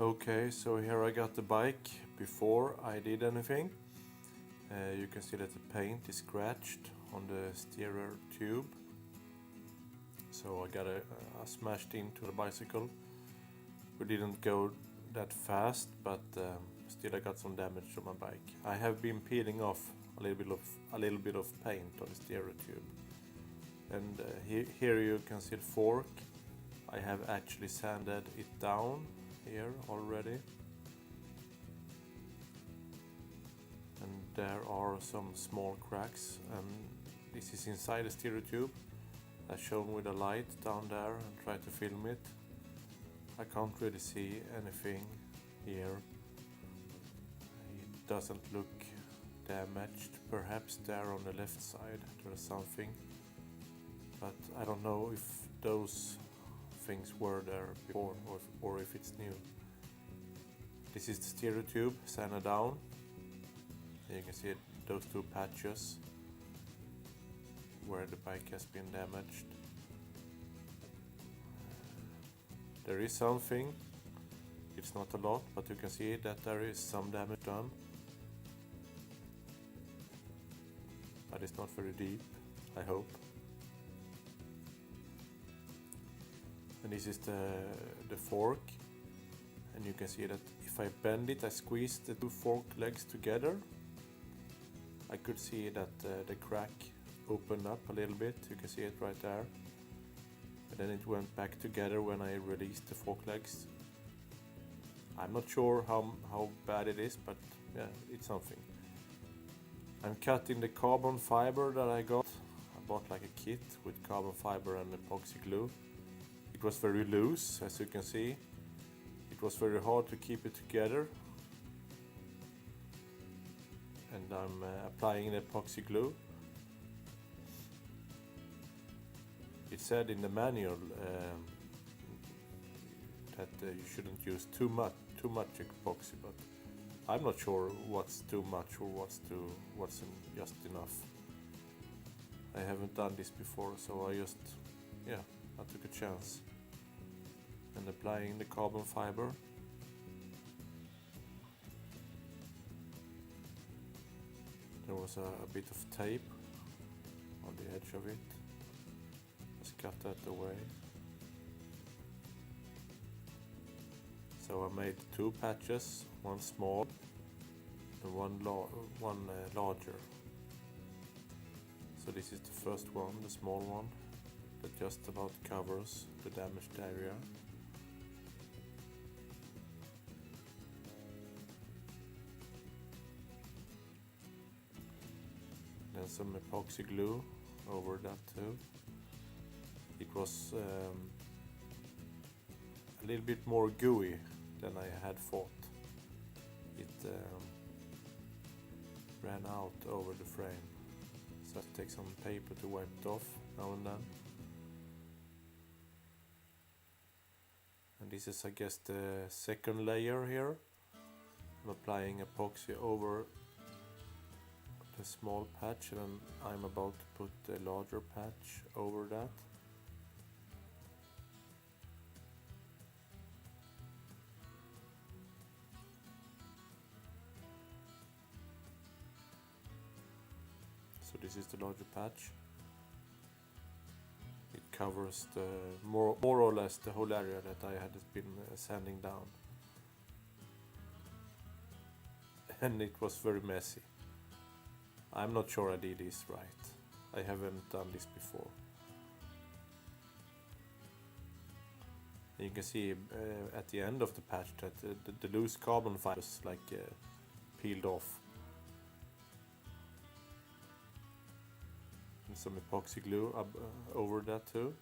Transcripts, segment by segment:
Okay, so here I got the bike before I did anything. You can see that the paint is scratched on the steerer tube. So I got smashed into the bicycle. We didn't go that fast, but still I got some damage to my bike. I have been peeling off a little bit of paint on the steerer tube. And here you can see the fork. I have actually sanded it down here already. And there are some small cracks, and this is inside the steerer tube. I shown with a light down there and try to film it. I can't really see anything here. It doesn't look damaged. Perhaps there on the left side there's something, but I don't know if those things were there before or if it's new. This is the steerer tube sanded down. You can see those two patches where the bike has been damaged. There is something, it's not a lot, but you can see that there is some damage done. But it's not very deep, I hope. And this is the fork, and you can see that if I bend it, I squeeze the two fork legs together. I could see that the crack opened up a little bit. You can see it right there. And then it went back together when I released the fork legs. I'm not sure how bad it is, but yeah, it's something. I'm cutting the carbon fiber that I got. I bought like a kit with carbon fiber and epoxy glue. It was very loose, as you can see. It was very hard to keep it together. And I'm applying the epoxy glue. It said in the manual that you shouldn't use too much epoxy, but I'm not sure what's too much or what's just enough. I haven't done this before, so I took a chance and applying the carbon fiber. There was a bit of tape on the edge of it. Let's cut that away. So I made two patches, one small and one larger. So this is the first one, the small one, that just about covers the damaged area. Then some epoxy glue over that too. It was a little bit more gooey than I had thought. It ran out over the frame, so I have to take some paper to wipe it off now and then. And this is, I guess, the second layer here. I'm applying epoxy over the small patch, and I'm about to put the larger patch over that. So this is the larger patch. It covers the more or less the whole area that I had been sanding down. And it was very messy. I'm not sure I did this right. I haven't done this before. And you can see at the end of the patch that the loose carbon fibers peeled off. And some epoxy glue over that too.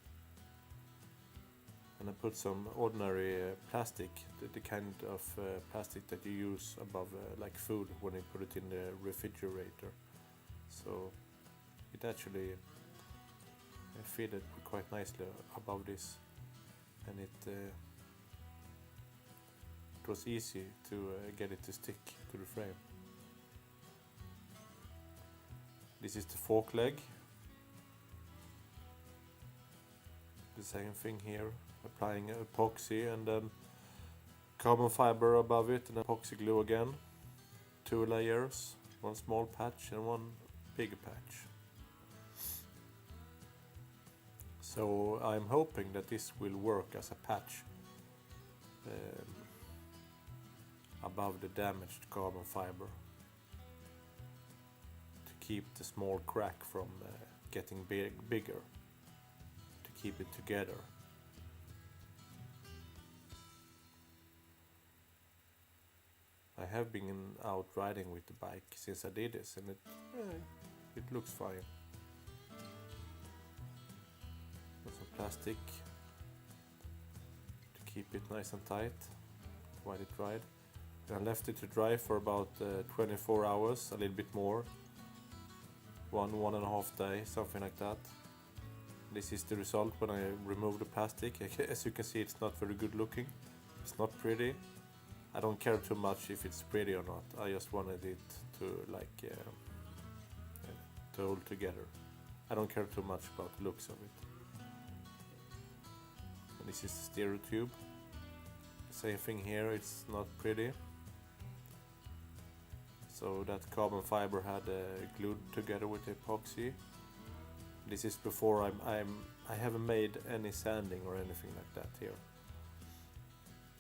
And I put some ordinary plastic, the kind of plastic that you use above like food when you put it in the refrigerator. So it actually fitted quite nicely above this, and it was easy to get it to stick to the frame. This is the fork leg. The same thing here, applying epoxy and then carbon fiber above it and epoxy glue again. 2 layers, one small patch and one big patch. So I'm hoping that this will work as a patch above the damaged carbon fiber to keep the small crack from getting bigger, to keep it together. I have been out riding with the bike since I did this, and it looks fine. Got some plastic to keep it nice and tight while it dried. I left it to dry for about 24 hours, a little bit more. 1.5 days, something like that. This is the result when I remove the plastic. As you can see, it's not very good looking. It's not pretty. I don't care too much if it's pretty or not. I just wanted it to to hold together. I don't care too much about the looks of it. And this is the stereo tube. Same thing here, it's not pretty. So that carbon fiber had glued together with epoxy. This is before I haven't made any sanding or anything like that here.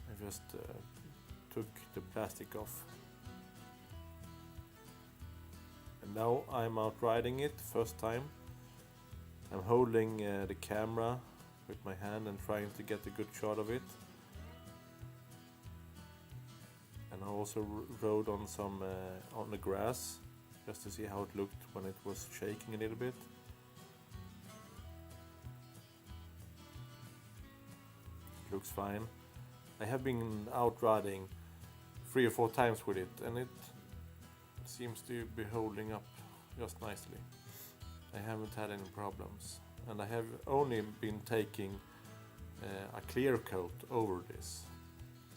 I just took the plastic off. And now I'm out riding it first time. I'm holding the camera with my hand and trying to get a good shot of it. And I also rode on some on the grass just to see how it looked when it was shaking a little bit. It looks fine. I have been out riding 3 or 4 times with it, and it seems to be holding up just nicely. I haven't had any problems, and I have only been taking a clear coat over this,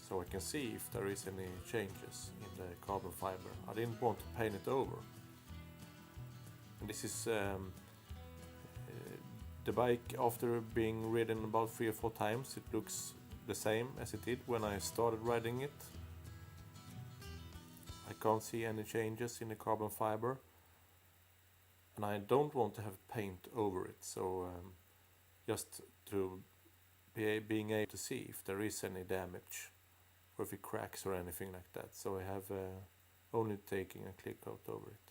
so I can see if there is any changes in the carbon fiber. I didn't want to paint it over. And this is the bike after being ridden about 3 or 4 times. It looks the same as it did when I started riding it. I can't see any changes in the carbon fiber, and I don't want to have paint over it, so just to being able to see if there is any damage or if it cracks or anything like that. So I have only taking a clear coat over it.